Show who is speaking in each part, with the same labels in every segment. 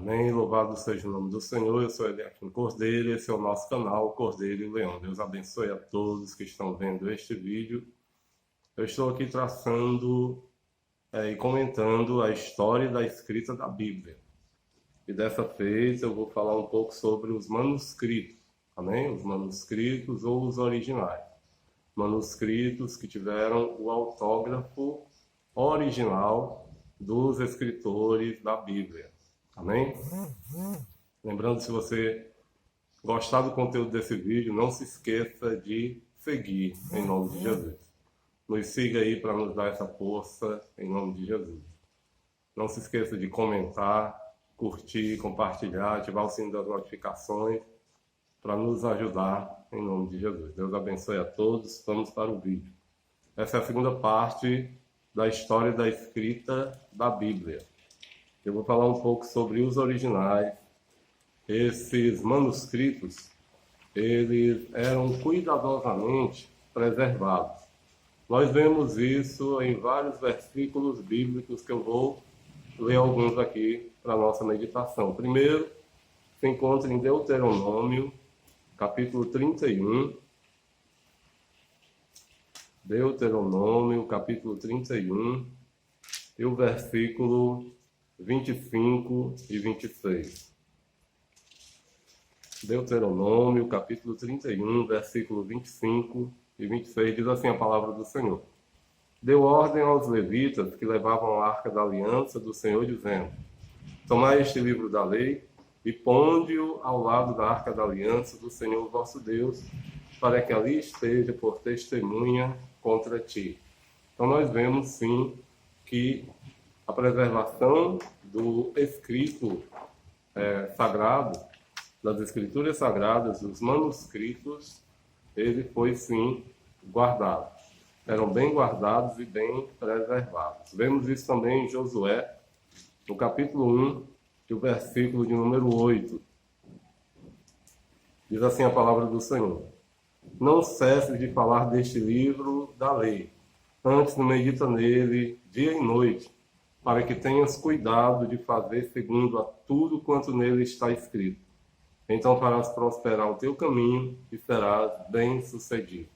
Speaker 1: Amém. Louvado seja o nome do Senhor. Eu sou Eliakim Cordeiro. Esse é o nosso canal Cordeiro e Leão. Deus abençoe a todos que estão vendo este vídeo. Eu estou aqui traçando e comentando a história da escrita da Bíblia. E dessa vez eu vou falar um pouco sobre os manuscritos. Amém? Os manuscritos ou os originais. Manuscritos que tiveram o autógrafo original dos escritores da Bíblia. Amém? Lembrando, se você gostar do conteúdo desse vídeo, não se esqueça de seguir, em nome de Jesus. Nos siga aí para nos dar essa força, em nome de Jesus. Não se esqueça de comentar, curtir, compartilhar, ativar o sino das notificações, para nos ajudar, em nome de Jesus. Deus abençoe a todos. Vamos para o vídeo. Essa é a segunda parte da história da escrita da Bíblia. Eu vou falar um pouco sobre os originais. Esses manuscritos, eles eram cuidadosamente preservados. Nós vemos isso em vários versículos bíblicos que eu vou ler alguns aqui para a nossa meditação. Primeiro, se encontra em Deuteronômio, capítulo 31. Deuteronômio, capítulo 31, e o versículo 25 e 26. Deuteronômio, capítulo 31, versículo 25 e 26, diz assim a palavra do Senhor. Deu ordem aos levitas que levavam a arca da aliança do Senhor, dizendo: tomai este livro da lei e ponde-o ao lado da arca da aliança do Senhor vosso Deus, para que ali esteja por testemunha contra ti. Então nós vemos sim que a preservação do escrito sagrado, das escrituras sagradas, dos manuscritos, ele foi sim guardado. Eram bem guardados e bem preservados. Vemos isso também em Josué, no capítulo 1, e o versículo de número 8. Diz assim a palavra do Senhor: não cesses de falar deste livro da lei, antes medita nele dia e noite, para que tenhas cuidado de fazer segundo a tudo quanto nele está escrito. Então farás prosperar o teu caminho e serás bem-sucedido.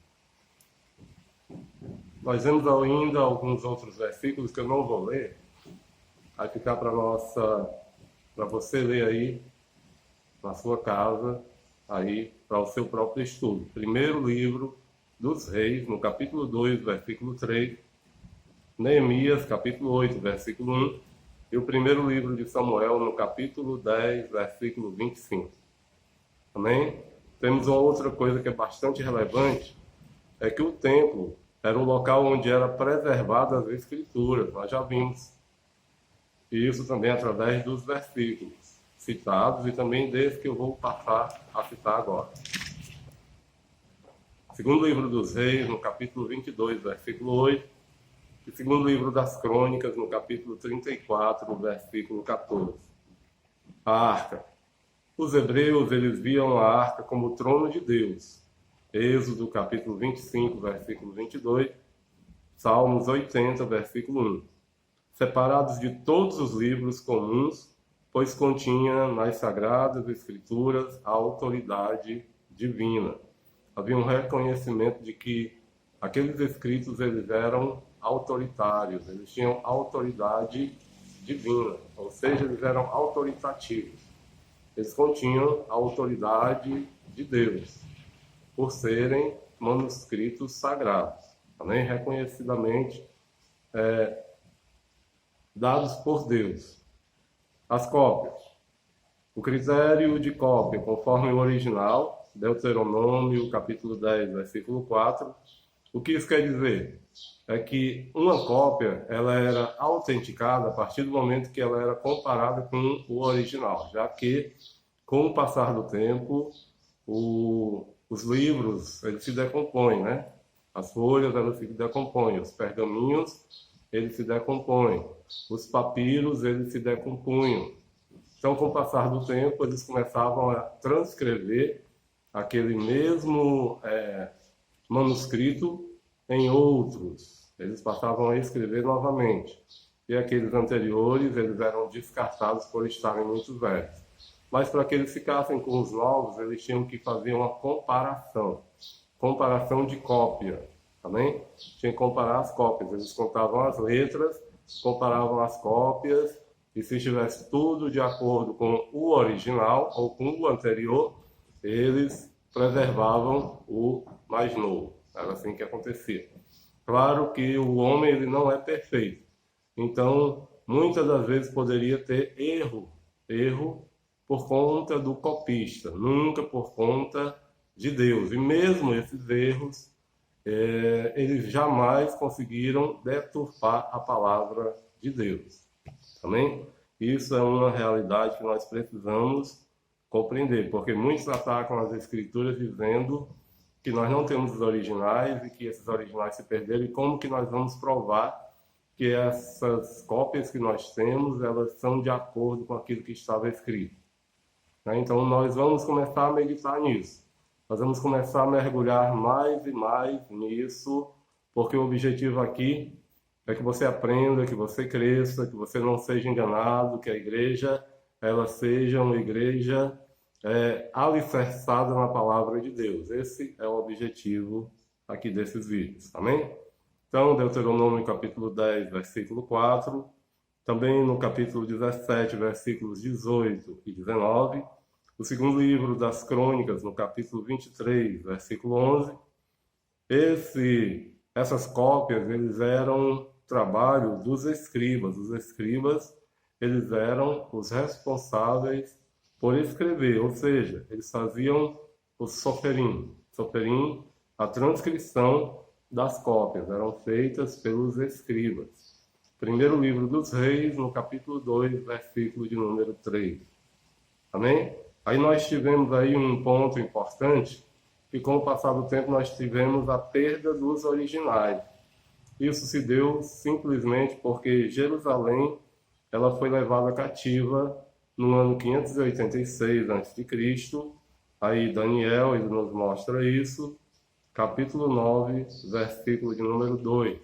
Speaker 1: Nós vemos ainda alguns outros versículos que eu não vou ler, vai ficar para você ler aí na sua casa, aí para o seu próprio estudo. Primeiro livro dos Reis, no capítulo 2, versículo 3, Neemias, capítulo 8, versículo 1, e o primeiro livro de Samuel, no capítulo 10, versículo 25. Amém? Temos uma outra coisa que é bastante relevante, é que o templo era o local onde era preservada as escrituras, nós já vimos. E isso também através dos versículos citados e também desse que eu vou passar a citar agora. Segundo livro dos Reis, no capítulo 22, versículo 8, e segundo livro das Crônicas, no capítulo 34, versículo 14. A arca. Os hebreus, eles viam a arca como o trono de Deus. Êxodo, capítulo 25, versículo 22, Salmos 80, versículo 1. Separados de todos os livros comuns, pois continha nas sagradas escrituras a autoridade divina. Havia um reconhecimento de que aqueles escritos eles eram autoritários, eles tinham autoridade divina, ou seja, eles eram autoritativos. Eles continham a autoridade de Deus, por serem manuscritos sagrados, também reconhecidamente dados por Deus. As cópias. O critério de cópia, conforme o original, Deuteronômio, capítulo 10, versículo 4, o que isso quer dizer? É que uma cópia ela era autenticada a partir do momento que ela era comparada com o original, já que, com o passar do tempo, os livros eles se decompõem, né? As folhas elas se decompõem, os pergaminhos eles se decompõem, os papiros eles se decompunham. Então, com o passar do tempo, eles começavam a transcrever aquele mesmo manuscrito em outros. Eles passavam a escrever novamente. e aqueles anteriores eles eram descartados por estarem muito velhos. Mas para que eles ficassem com os novos, eles tinham que fazer uma comparação de cópia, amém? Tinha que comparar as cópias, eles contavam as letras, comparavam as cópias, e se estivesse tudo de acordo com o original ou com o anterior, eles preservavam o mais novo. Era assim que acontecia. Claro que o homem ele não é perfeito, então muitas das vezes poderia ter erro por conta do copista, nunca por conta de Deus. E mesmo esses erros, eles jamais conseguiram deturpar a palavra de Deus. Amém? Isso é uma realidade que nós precisamos compreender, porque muitos atacam as Escrituras dizendo que nós não temos os originais e que esses originais se perderam, e como que nós vamos provar que essas cópias que nós temos, elas são de acordo com aquilo que estava escrito. Então nós vamos começar a meditar nisso. Nós vamos começar a mergulhar mais e mais nisso, porque o objetivo aqui é que você aprenda, que você cresça, que você não seja enganado, que a igreja ela seja uma igreja alicerçada na palavra de Deus. Esse é o objetivo aqui desses vídeos. Amém? Então, Deuteronômio capítulo 10, versículo 4. Também no capítulo 17, versículos 18 e 19. O segundo livro das Crônicas, no capítulo 23, versículo 11. Essas cópias, eles eram trabalho dos escribas. Os escribas, eles eram os responsáveis por escrever, ou seja, eles faziam o soferim. Soferim, a transcrição das cópias, eram feitas pelos escribas. Primeiro livro dos Reis, no capítulo 2, versículo de número 3. Amém? Aí nós tivemos aí um ponto importante, que com o passar do tempo nós tivemos a perda dos originais. Isso se deu simplesmente porque Jerusalém ela foi levada cativa no ano 586 a.C. Aí Daniel ele nos mostra isso, capítulo 9, versículo de número 2.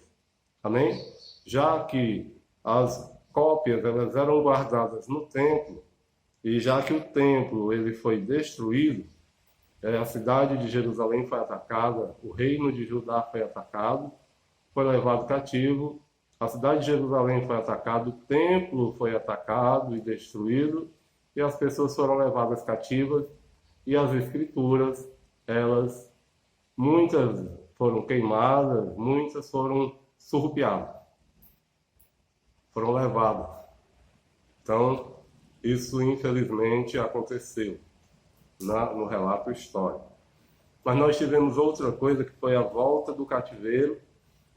Speaker 1: Amém? Já que as cópias elas eram guardadas no templo, e já que o templo ele foi destruído, a cidade de Jerusalém foi atacada, o reino de Judá foi atacado, foi levado cativo, a cidade de Jerusalém foi atacada, o templo foi atacado e destruído, e as pessoas foram levadas cativas, e as escrituras, muitas foram queimadas, muitas foram surrupiadas, foram levadas. Então, isso infelizmente aconteceu no relato histórico. Mas nós tivemos outra coisa que foi a volta do cativeiro.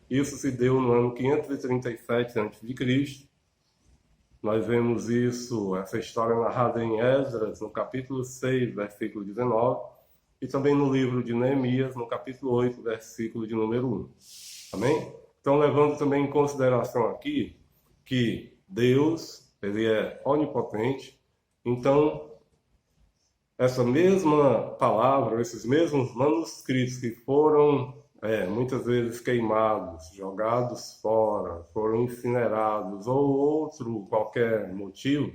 Speaker 1: Isso se deu no ano 537 a.C. Nós vemos essa história narrada em Esdras, no capítulo 6, versículo 19, e também no livro de Neemias, no capítulo 8, versículo de número 1. Amém? Então, levando também em consideração aqui que Deus, ele é onipotente, então essa mesma palavra, esses mesmos manuscritos que foram muitas vezes queimados, jogados fora, foram incinerados ou outro qualquer motivo,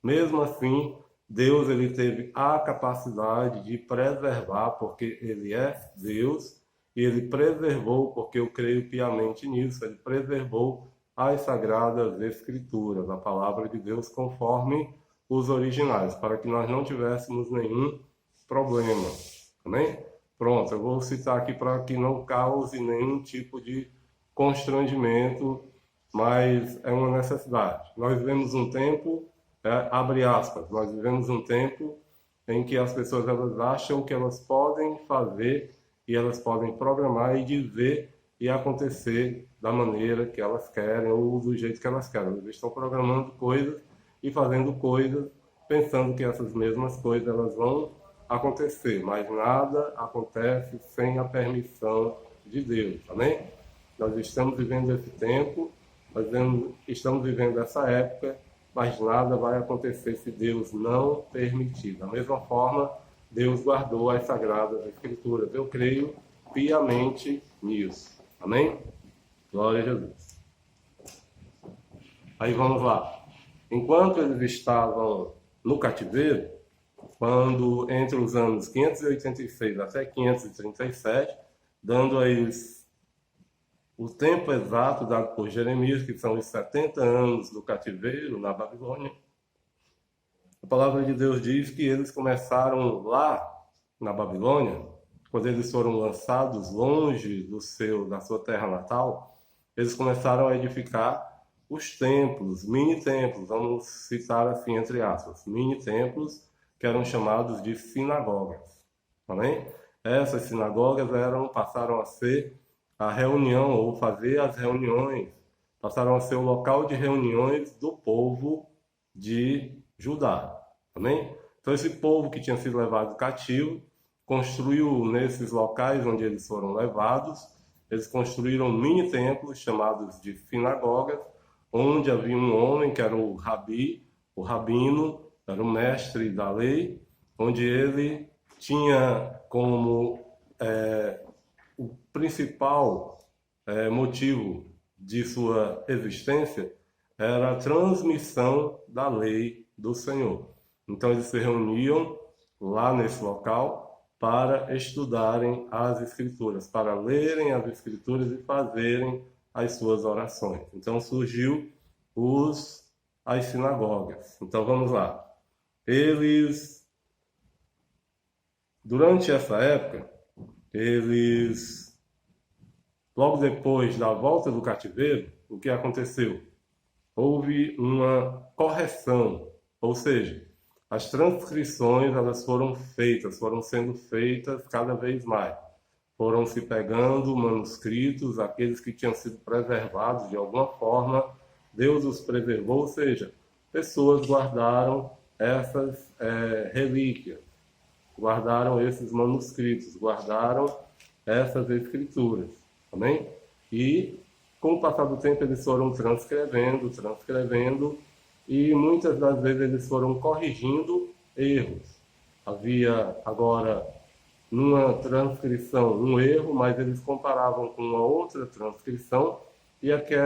Speaker 1: mesmo assim, Deus ele teve a capacidade de preservar, porque ele é Deus, e ele preservou, porque eu creio piamente nisso, ele preservou as Sagradas Escrituras, a palavra de Deus conforme os originais, para que nós não tivéssemos nenhum problema. Amém? Pronto, eu vou citar aqui para que não cause nenhum tipo de constrangimento, mas é uma necessidade. Nós vivemos um tempo, abre aspas, nós vivemos um tempo em que as pessoas elas acham que elas podem fazer e elas podem programar e dizer e acontecer da maneira que elas querem ou do jeito que elas querem. Eles estão programando coisas e fazendo coisas pensando que essas mesmas coisas elas vão acontecer, mas nada acontece sem a permissão de Deus, amém? Nós estamos vivendo esse tempo, estamos vivendo essa época, mas nada vai acontecer se Deus não permitir. Da mesma forma, Deus guardou as Sagradas Escrituras. Eu creio piamente nisso, amém? Glória a Jesus. Aí vamos lá. Enquanto eles estavam no cativeiro, quando entre os anos 586 até 537, dando a eles o tempo exato dado por Jeremias, que são os 70 anos do cativeiro na Babilônia, a palavra de Deus diz que eles começaram lá na Babilônia, quando eles foram lançados longe da sua terra natal, eles começaram a edificar os templos, mini-templos, vamos citar assim entre aspas, mini-templos que eram chamados de sinagogas. Amém? Essas sinagogas passaram a ser a reunião, ou fazer as reuniões, passaram a ser o local de reuniões do povo de Judá. Amém? Então esse povo que tinha sido levado cativo, construiu nesses locais onde eles foram levados, eles construíram mini-templos chamados de sinagogas, onde havia um homem que era o rabi, o rabino, era o mestre da lei, onde ele tinha como o principal motivo de sua existência era a transmissão da lei do Senhor. Então eles se reuniam lá nesse local para estudarem as Escrituras, para lerem as Escrituras e fazerem as suas orações. Então surgiu as sinagogas. Então vamos lá. Durante essa época, logo depois da volta do cativeiro, o que aconteceu? Houve uma correção, ou seja, as transcrições elas foram sendo feitas cada vez mais. Foram se pegando manuscritos, aqueles que tinham sido preservados de alguma forma, Deus os preservou, ou seja, pessoas guardaram essas relíquias, guardaram esses manuscritos, guardaram essas escrituras, amém? E com o passar do tempo eles foram transcrevendo, e muitas das vezes eles foram corrigindo erros. Havia agora numa transcrição um erro, mas eles comparavam com uma outra transcrição e aquele